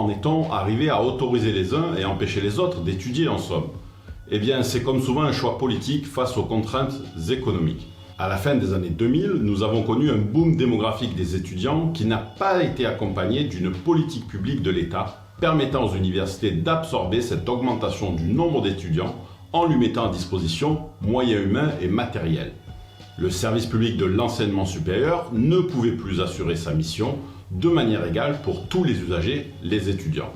en est-on arrivé à autoriser les uns et empêcher les autres d'étudier en somme? Eh bien, c'est comme souvent un choix politique face aux contraintes économiques. À la fin des années 2000, nous avons connu un boom démographique des étudiants qui n'a pas été accompagné d'une politique publique de l'État permettant aux universités d'absorber cette augmentation du nombre d'étudiants en lui mettant à disposition moyens humains et matériels. Le service public de l'enseignement supérieur ne pouvait plus assurer sa mission de manière égale pour tous les usagers, les étudiants.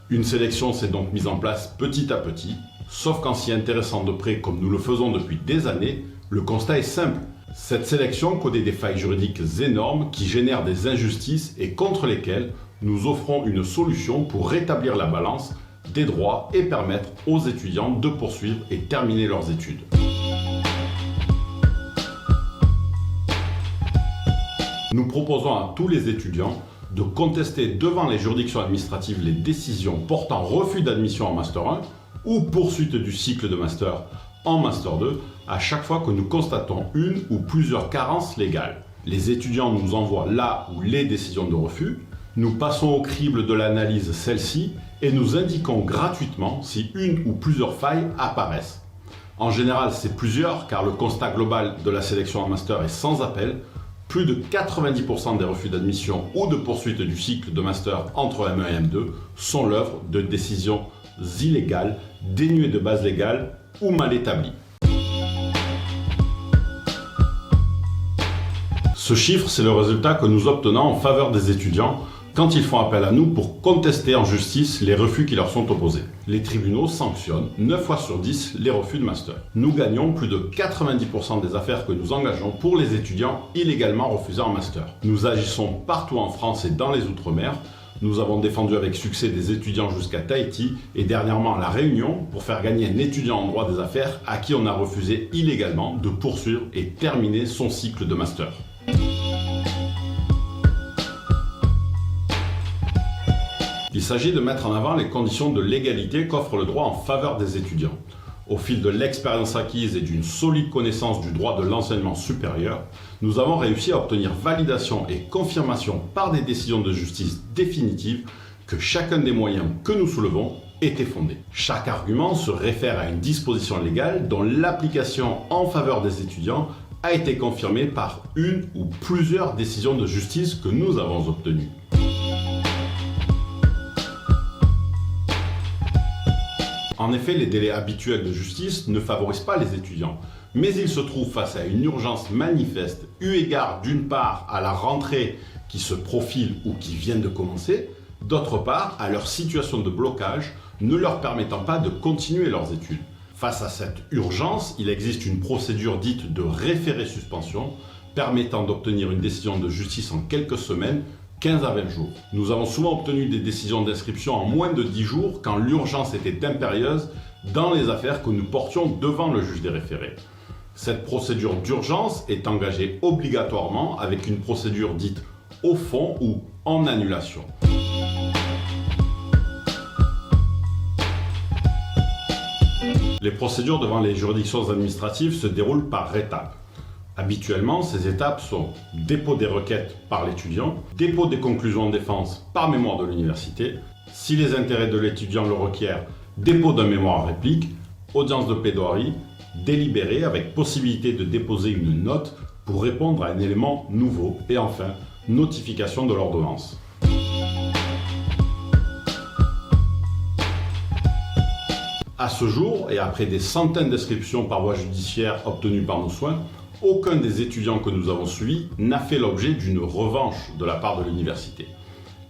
Une sélection s'est donc mise en place petit à petit, sauf qu'en s'y intéressant de près comme nous le faisons depuis des années, le constat est simple. Cette sélection connaît des failles juridiques énormes qui génèrent des injustices et contre lesquelles nous offrons une solution pour rétablir la balance des droits et permettre aux étudiants de poursuivre et terminer leurs études. Nous proposons à tous les étudiants de contester devant les juridictions administratives les décisions portant refus d'admission en Master 1 ou poursuite du cycle de Master en Master 2 à chaque fois que nous constatons une ou plusieurs carences légales. Les étudiants nous envoient la ou les décisions de refus, nous passons au crible de l'analyse celle-ci et nous indiquons gratuitement si une ou plusieurs failles apparaissent. En général, c'est plusieurs car le constat global de la sélection en Master est sans appel. Plus de 90% des refus d'admission ou de poursuite du cycle de Master entre M1 et M2 sont l'œuvre de décisions illégales, dénuées de base légale ou mal établies. Ce chiffre, c'est le résultat que nous obtenons en faveur des étudiants quand ils font appel à nous pour contester en justice les refus qui leur sont opposés. Les tribunaux sanctionnent 9 fois sur 10 les refus de master. Nous gagnons plus de 90% des affaires que nous engageons pour les étudiants illégalement refusés en master. Nous agissons partout en France et dans les Outre-mer. Nous avons défendu avec succès des étudiants jusqu'à Tahiti et dernièrement à La Réunion pour faire gagner un étudiant en droit des affaires à qui on a refusé illégalement de poursuivre et terminer son cycle de master. Il s'agit de mettre en avant les conditions de légalité qu'offre le droit en faveur des étudiants. Au fil de l'expérience acquise et d'une solide connaissance du droit de l'enseignement supérieur, nous avons réussi à obtenir validation et confirmation par des décisions de justice définitives que chacun des moyens que nous soulevons était fondé. Chaque argument se réfère à une disposition légale dont l'application en faveur des étudiants a été confirmée par une ou plusieurs décisions de justice que nous avons obtenues. En effet, les délais habituels de justice ne favorisent pas les étudiants, mais ils se trouvent face à une urgence manifeste, eu égard d'une part à la rentrée qui se profile ou qui vient de commencer, d'autre part à leur situation de blocage ne leur permettant pas de continuer leurs études. Face à cette urgence, il existe une procédure dite de référé-suspension permettant d'obtenir une décision de justice en quelques semaines, 15 à 20 jours. Nous avons souvent obtenu des décisions d'inscription en moins de 10 jours quand l'urgence était impérieuse dans les affaires que nous portions devant le juge des référés. Cette procédure d'urgence est engagée obligatoirement avec une procédure dite au fond ou en annulation. Les procédures devant les juridictions administratives se déroulent par étapes. Habituellement, ces étapes sont dépôt des requêtes par l'étudiant, dépôt des conclusions en défense par mémoire de l'université, si les intérêts de l'étudiant le requièrent, dépôt d'un mémoire à réplique, audience de plaidoirie, délibéré avec possibilité de déposer une note pour répondre à un élément nouveau et enfin, notification de l'ordonnance. À ce jour, et après des centaines d'inscriptions par voie judiciaire obtenues par nos soins, aucun des étudiants que nous avons suivis n'a fait l'objet d'une revanche de la part de l'université.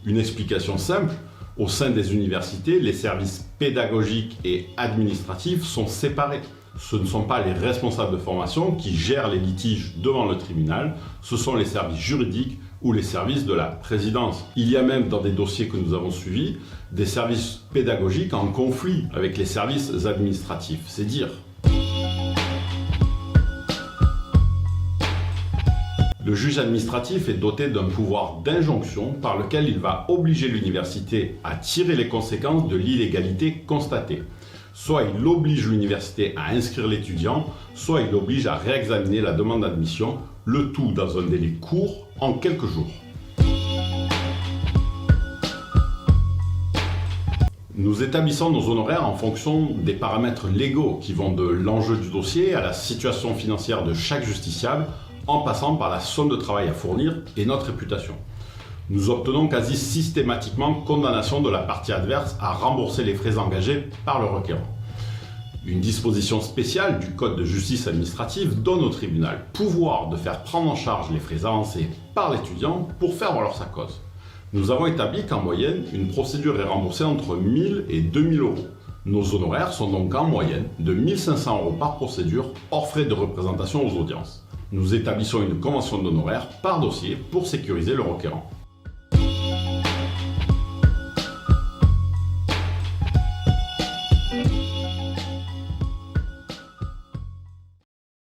Une explication simple, au sein des universités, les services pédagogiques et administratifs sont séparés. Ce ne sont pas les responsables de formation qui gèrent les litiges devant le tribunal, ce sont les services juridiques ou les services de la présidence. Il y a même dans des dossiers que nous avons suivis, des services pédagogiques en conflit avec les services administratifs, c'est dire. Le juge administratif est doté d'un pouvoir d'injonction par lequel il va obliger l'université à tirer les conséquences de l'illégalité constatée. Soit il oblige l'université à inscrire l'étudiant, soit il l'oblige à réexaminer la demande d'admission, le tout dans un délai court, en quelques jours. Nous établissons nos honoraires en fonction des paramètres légaux qui vont de l'enjeu du dossier à la situation financière de chaque justiciable, en passant par la somme de travail à fournir et notre réputation. Nous obtenons quasi systématiquement condamnation de la partie adverse à rembourser les frais engagés par le requérant. Une disposition spéciale du Code de justice administrative donne au tribunal pouvoir de faire prendre en charge les frais avancés par l'étudiant pour faire valoir sa cause. Nous avons établi qu'en moyenne, une procédure est remboursée entre 1 000 et 2 000 euros. Nos honoraires sont donc en moyenne de 1 500 euros par procédure, hors frais de représentation aux audiences. Nous établissons une convention d'honoraires par dossier pour sécuriser le requérant.